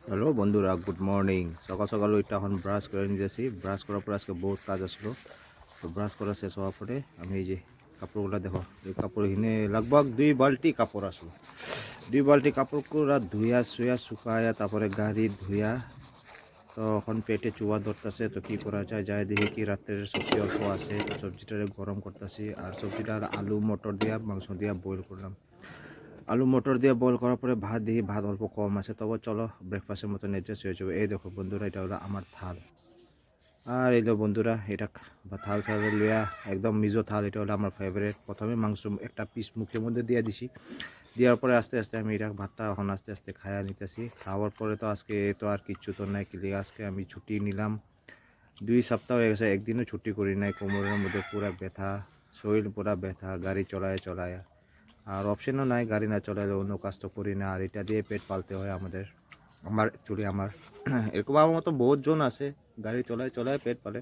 Hello বন্ধুরা, good morning. সকাল সকাল ওইটা এখন ব্রাশ করে নিয়েছি। ব্রাশ করার পরে আজকে বহুত কাজ আসলো। তো ব্রাশ করা শেষ হওয়ার পরে আমি এই যে কাপড়গুলো দেখো, এই কাপড় এখানে লগভগ 2 বালতি কাপড় আসলো। 2 বালতি কাপড়গুলো ধুইয়া শুয়া শুকায়া তারপরে গাড়ি ধুইয়া। তো এখন পেটে চুয়া ধরতেছে, তো কি করা যায়, যাই দেখি কি রাত্রের সবজি অল্প আছে, তো সবজিটা গরম করতেছি। আর সবজিটা আলু মটর দিয়া মাংস দিয়া বয়েল করলাম। আলু মটর দিয়ে বয়েল করার পরে ভাত দিই, ভাত অল্প কম আছে, তবে চলো ব্রেকফাস্টের মতো অ্যাডজাস্ট হয়ে যাবে। এই দেখো বন্ধুরা, এটা হলো আমার থাল। আর এই বন্ধুরা, এটা থাল থাল লইয়া একদম মিজো থাল, এটা হলো আমার ফেভারিট। প্রথমে মাংস একটা পিস মুখের মধ্যে দিয়ে দিছি, দেওয়ার পরে আস্তে আস্তে আমি এটা ভাতটা এখন আস্তে আস্তে খাইয়া নিতেছি। খাওয়ার পরে তো আজকে তো আর কিচ্ছু তো নাই, কি আজকে আমি ছুটি নিলাম। 2 সপ্তাহ হয়ে গেছে, একদিনও ছুটি করি নাই। কোমরের মধ্যে পুরা ব্যথা, শরীর পুরা ব্যথা, গাড়ি চলায় চলায়। আর অপশনও নাই, গাড়ি না চলালে অন্য কাজ তো করি না, আর এটা দিয়ে পেট পালতে হয় আমাদের। অ্যাকচুয়ালি আমার এরকম আমার মতো বহুত জন আছে, গাড়ি চলায় চলায় পেট পালে।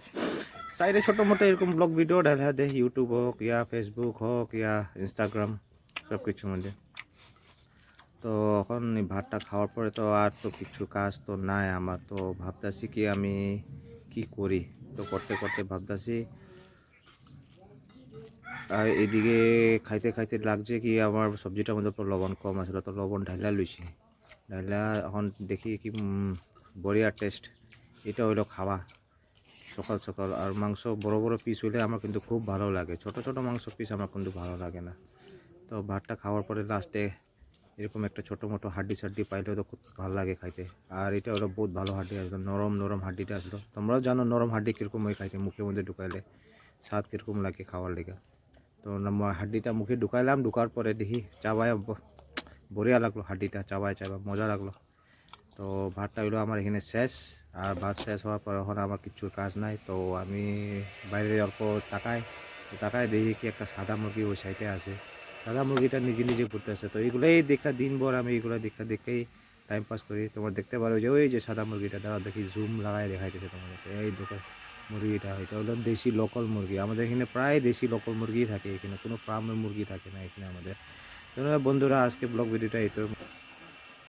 সাইডে ছোটো মোটো এরকম ব্লগ ভিডিও ঢালা দেয়, ইউটিউব হোক ইয়া ফেসবুক হোক ইয়া ইনস্টাগ্রাম, সব কিছুর মধ্যে। তো এখন এই ভাতটা খাওয়ার পরে তো আর তো কিছু কাজ তো নাই আমার। তো ভাবতেছি কি আমি কি করি, তো করতে করতে ভাবতেছি। আর এদিকে খাইতে খাইতে লাগছে কি আমার সবজিটার মধ্যে তো লবণ কম আসলে, তো লবণ ঢাইলা লইছি। ঢাইলা এখন দেখি কি বড়িয়া টেস্ট। এটা হইলো খাওয়া সকাল সকাল। আর মাংস বড় বড় পিস হইলে আমার কিন্তু খুব ভালো লাগে, ছোট ছোট মাংস পিস আমার কিন্তু ভালো লাগে না। তো ভাতটা খাওয়ার পরে লাস্টে এরকম একটা ছোটো মোটো হাড্ডি সাড্ডি পাইলে তো খুব ভালো লাগে খাইতে। আর এটা হলো বহুত ভালো হাড্ডি, একদম নরম নরম হাড্ডিটা আসলো। তোমরাও জানো নরম হাড্ডি কীরকম হয় খাইতে, মুখের মধ্যে ঢুকাইলে স্বাদ কীরকম লাগে খাওয়ার লেগে। তো হাড্ডিটা মুখে ঢুকাইলাম, ঢুকার পরে দেখি চাবায় বড়িয়া লাগলো, হাড্ডিটা চাবায় চাবায় মজা লাগলো। তো ভাতটা হইলো আমার এখানে শেষ। আর ভাত শেষ হওয়ার পর এখন আমার কিছু কাজ নাই, তো আমি বাইরে অল্প তাকায় দেখি কি একটা সাদা মুরগি ওই সাইডে আছে। সাদা মুরগিটা নিজে নিজে ঘুরতেছে, তো এইগুলোই দেখা দিনভর আমি এগুলো দেখেই টাইম পাস করি। তোমার দেখতে পারো যে ওই যে সাদা মুরগিটা, দাঁড়া দেখি জুম লাগাই দেখাইতেছে তোমাদেরকে। এই দেখো মুরগিটা, এটা হলো দেশি লোকাল মুরগি। আমাদের এখানে প্রায় দেশি লোকাল মুরগি থাকে, এখানে কোনো ফার্মের মুরগি থাকে না এখানে আমাদের। তো বন্ধুরা, আজকে ব্লগ ভিডিওটা এই তো।